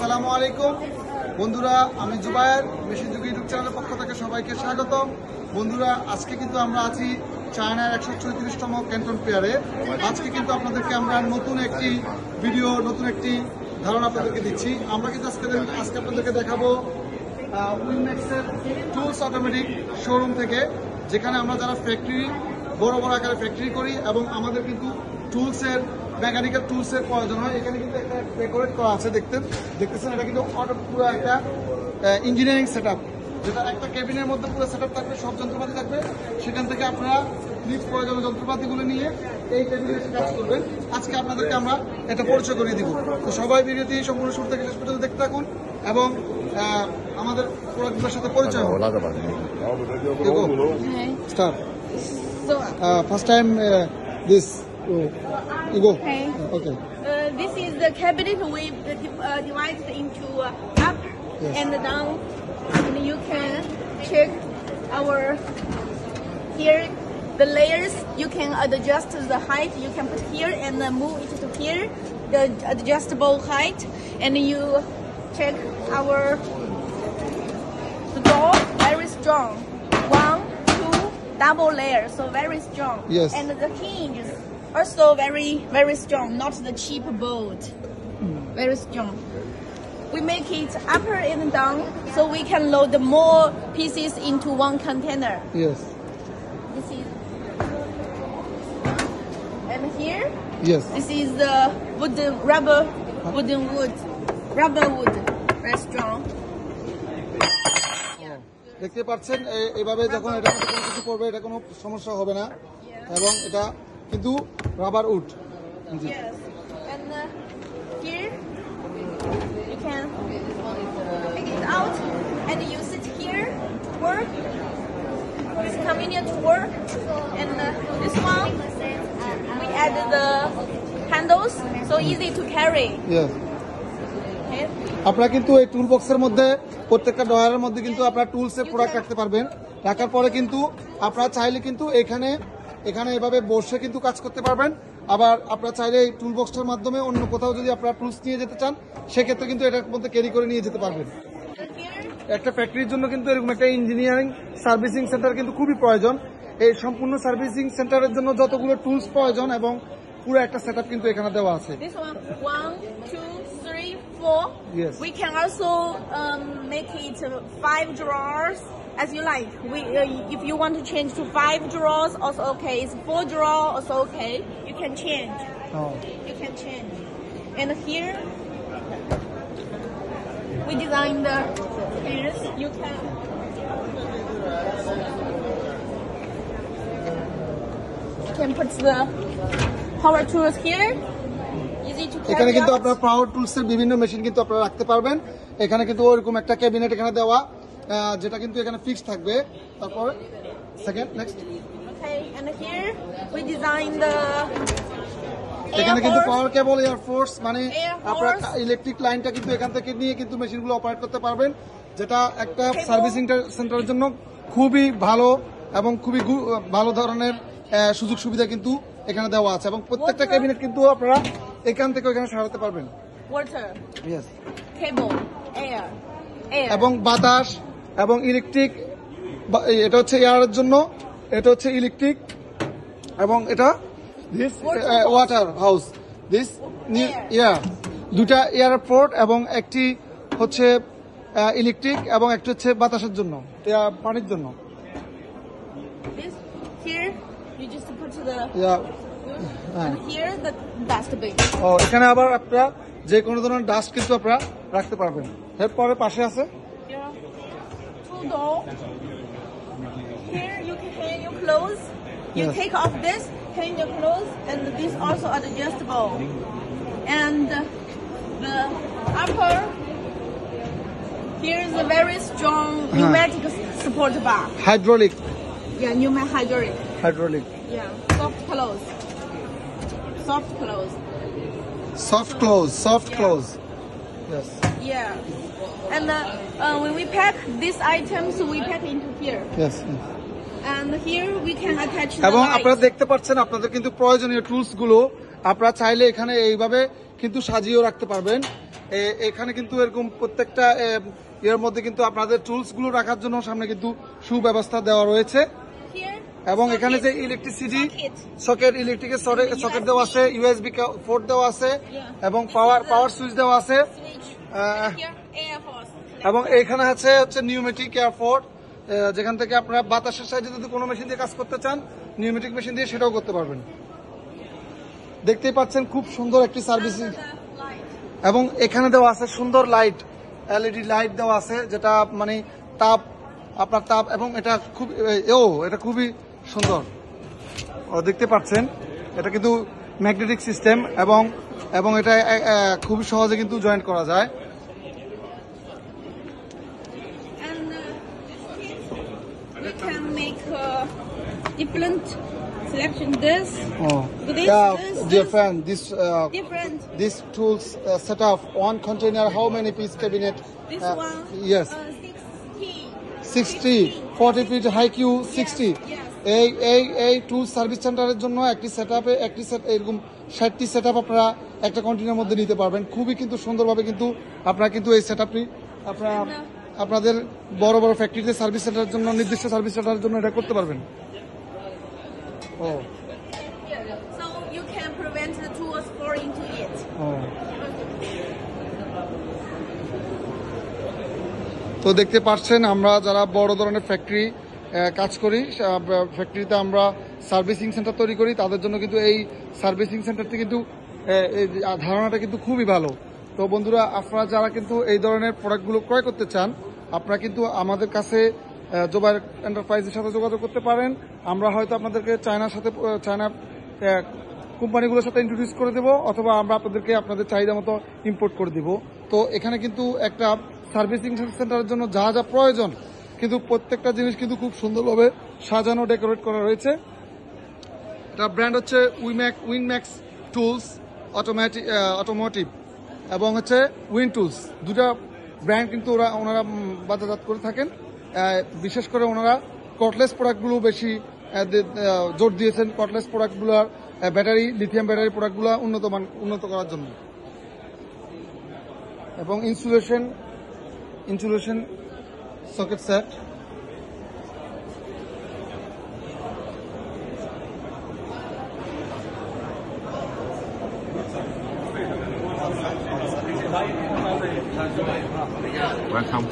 আসসালামু আলাইকুম বন্ধুরা, আমি জুবায়ের মেশিন যুগ ইউটিউব চ্যানেলের পক্ষ থেকে সবাইকে স্বাগতম। বন্ধুরা, আজকে কিন্তু আমরা আছি চায়নার 134তম ক্যান্টন ফেয়ারে। আজকে কিন্তু আপনাদেরকে আমরা নতুন একটি ভিডিও, নতুন একটি ধারণা আপনাদেরকে দিচ্ছি। আমরা কিন্তু আজকে আপনাদেরকে দেখাবো উইনম্যাক্সের টুলস অটোমেটিক শোরুম থেকে, যেখানে আমরা যারা ফ্যাক্টরি বড় বড় আকারে ফ্যাক্টরি করি এবং আমাদের কিন্তু টুলসের মেকানিক্যাল টুলসের প্রয়োজন হয়। এখানে কিন্তু একটা ডেকোরেট করা আছে, দেখতেছেন। এটা কিন্তু পুরো একটা ইঞ্জিনিয়ারিং সেট আপ, যেটা একটা কেবিনের মধ্যে পুরো সেট আপ থাকবে, সব যন্ত্রপাতি থাকবে। সেখান থেকে আপনারা নিজ প্রয়োজনীয় যন্ত্রপাতিগুলো নিয়ে এই টেবিলে এসে কাজ করবেন। আজকে আপনাদেরকে আমরা এটা পরিচয় করিয়ে দিব। তো সবাই ভিডিওটি সম্পূর্ণ শুরু থেকে শেষ পর্যন্ত দেখতে থাকুন এবং আমাদের প্রোডাক্টগুলোর সাথে পরিচয় হোক। Start. First time this. You go. Okay. Okay. This is the cabinet we divided into up and down, and you can check our here the layers. You can adjust the height. You can put here and move it to here, the adjustable height, and you check our the door very strong. 1, 2, double layer, so very strong. Yes. And the hinges also very strong, not the cheap bolt. Very strong. We make it upper and down so we can load more pieces into one container. Yes. This is, and here, Yes. this is the rubber wood, very strong. দেখতে পাচ্ছেন এভাবে যখন এটা কোনো কিছু করবে এটা কোনো সমস্যা হবে না, এবং এটা কিন্তু rubber wood. Yes. And here you can take it out and use it here to work. It's convenient to work. And this one we added the handles, so easy to carry. Yes. Okay. আপনারা কিন্তু এই টুল বক্সের মধ্যে প্রত্যেকটা ড্রয়ারের মধ্যে কিন্তু আপনারা টুলসের product রাখতে পারবেন। রাখার পরে কিন্তু আপনারা চাইলে কিন্তু এখানে এভাবে বসে কিন্তু কাজ করতে পারবেন। আবার আপনারা চাইলে এই টুল বক্সটার মাধ্যমে অন্য কোথাও যদি আপনারা টুলস নিয়ে যেতে চান, সেক্ষেত্রে কিন্তু এটার মধ্যে ক্যারি করে নিয়ে যেতে পারবেন। একটা ফ্যাক্টরির জন্য কিন্তু এরকম একটা ইঞ্জিনিয়ারিং সার্ভিসিং সেন্টার কিন্তু খুবই প্রয়োজন। এই সম্পূর্ণ সার্ভিসিং সেন্টারের জন্য যতগুলো টুলস প্রয়োজন এবং পুরো একটা সেটআপ কিন্তু এখানে দেওয়া আছে। This one, 1, 2, 3, 4. Yes. We can also make it 5 drawers as you like. If you want to change to 5 drawers, also okay. It's 4 drawer, also okay. You can change. Oh. You can change. And here we design the stairs. You can put the power tools here. Easy to carry এখানে কিন্তু out. আপনারা পাওয়ার টুলসের বিভিন্ন machine কিন্তু আপনারা রাখতে পারবেন। এখানে কিন্তু ওরকম একটা ক্যাবিনেট এখানে দেওয়া, যেটা কিন্তু এখানে ফিক্স থাকবে। তারপর second next, Okay, and here we design the এখানে কিন্তু air পাওয়ার hose. কেবল এয়ার ফোর্স, মানে Air আপনারা hose. ইলেকট্রিক লাইনটা কিন্তু এখান থেকে নিয়ে কিন্তু মেশিনগুলো অপারেট করতে পারবেন, যেটা একটা সার্ভিসিং সেন্টারের জন্য খুবই ভালো এবং খুবই ভালো ধরনের সুযোগ সুবিধা কিন্তু এখানে দেওয়া আছে। এবং প্রত্যেকটা ক্যাবিনেট কিন্তু আপনারা এখান থেকে এখানে সারাতে পারবেন। Water, Yes. cable, air. এবং বাতাস এবং ইলেকট্রিক, এটা হচ্ছে এয়ারের জন্য, এটা হচ্ছে ইলেকট্রিক, এবং এটা this water house, this air, দুটা এয়ারপোর্ট এবং একটি হচ্ছে ইলেকট্রিক এবং একটি হচ্ছে বাতাসের জন্য, পানির জন্য। This here you just put the হ্যাঁ। and here the dustbin. ও, এখানে আবার আপনারা যে কোনো ধরনের ডাস্ট কিন্তু আপনারা রাখতে পারবেন। এরপরে পাশে আছে Here, 2 door. Here you can hang your clothes. You Yes. take off this, hang your clothes, and this also adjustable. And the upper here is a very strong pneumatic support bar. Hydraulic, Yeah, hydraulic. Yeah, soft clothes. Soft clothes. Soft close. Yes. Yeah. And when we pack these items, we pack into here. Yes. And here we can attach the এবং light. আপনারা দেখতে পাচ্ছেন আপনাদের কিন্তু প্রয়োজনীয় tools গুলো আপনারা চাইলে এখানে এইভাবে কিন্তু সাজিয়েও রাখতে পারবেন। এখানে কিন্তু এরকম প্রত্যেকটা এর মধ্যে কিন্তু আপনাদের টুলস গুলো রাখার জন্য সামনে কিন্তু সুব্যবস্থা দেওয়া রয়েছে এবং এখানে যে ইলেকট্রিসিটি সকেট ইলেকট্রিকের সকেট দেওয়া আছে, ইউএসবি পোর্ট দেওয়া আছে এবং পাওয়ার সুইচ দেওয়া আছে এবং এখানে হচ্ছে নিউমেটিক এয়ারপোর্ট, যেখান থেকে আপনারা বাতাসের সাহায্যে যদি কোনো মেশিন দিয়ে কাজ করতে চান নিউমেটিক মেশিন দিয়ে সেটাও করতে পারবেন। দেখতেই পাচ্ছেন খুব সুন্দর একটি সার্ভিসিং এবং এখানে দেওয়া আছে সুন্দর লাইট, এলইডি লাইট দেওয়া আছে যেটা মানে আপনার তাপ এবং এটা এটা খুবই সুন্দর দেখতে পাচ্ছেন। এটা কিন্তু ম্যাগনেটিক সিস্টেম এবং এটা খুবই সহজে কিন্তু জয়েন্ট করা যায়। You can make different selection. This, Dear friend, different. This tools set up one container. How many piece cabinet? This one. Yes. 60, 40 feet high Q 60. এই টুল সার্ভিস সেন্টারের জন্য একটি সেটআপে এরকম 60টি সেটআপ আপনারা একটা কন্টেনারের মধ্যে নিতে পারবেন। খুবই কিন্তু সুন্দরভাবে কিন্তু আপনারা কিন্তু এই সেটআপটি আপনাদের বড় বড় ফ্যাক্টরিতে সার্ভিস সেন্টারের জন্য নির্দিষ্ট সার্ভিস সেন্টারের জন্য এটা করতে পারবেন। So you can prevent the tools falling into it. তো দেখতে পাচ্ছেন আমরা যারা বড় ধরনের ফ্যাক্টরি কাজ করি, ফ্যাক্টরিতে আমরা সার্ভিসিং সেন্টার তৈরি করি, তাদের জন্য কিন্তু এই সার্ভিসিং সেন্টারটি কিন্তু ধারণাটা কিন্তু খুবই ভালো। তো বন্ধুরা আপনারা যারা কিন্তু এই ধরনের প্রোডাক্টগুলো ক্রয় করতে চান আপনারা কিন্তু আমাদের কাছে জুবায়ের এন্টারপ্রাইজের সাথে যোগাযোগ করতে পারেন। আমরা হয়তো আপনাদেরকে চায়না কোম্পানিগুলোর সাথে ইন্ট্রোডিউস করে দেব অথবা আমরা আপনাদের চাহিদা মতো ইম্পোর্ট করে দিব। তো এখানে কিন্তু একটা সার্ভিসিং সেন্টারের জন্য যা যা প্রয়োজন কিন্তু প্রত্যেকটা জিনিস কিন্তু খুব সুন্দরভাবে সাজানো ডেকোরেট করা রয়েছে। এটা ব্র্যান্ড হচ্ছে উইনম্যাক্স টুলস অটোমোটিভ এবং হচ্ছে উইন টুলস, দুটা ব্র্যান্ড কিন্তু ওনারা বাজারজাত করে থাকেন। বিশেষ করে ওনারা কর্ডলেস প্রোডাক্টগুলো বেশি জোর দিয়েছেন, কর্ডলেস প্রোডাক্টগুলোর ব্যাটারি লিথিয়াম ব্যাটারি প্রোডাক্টগুলো উন্নত করার জন্য এবং ইনসুলেশন সকেট সেট। Welcome.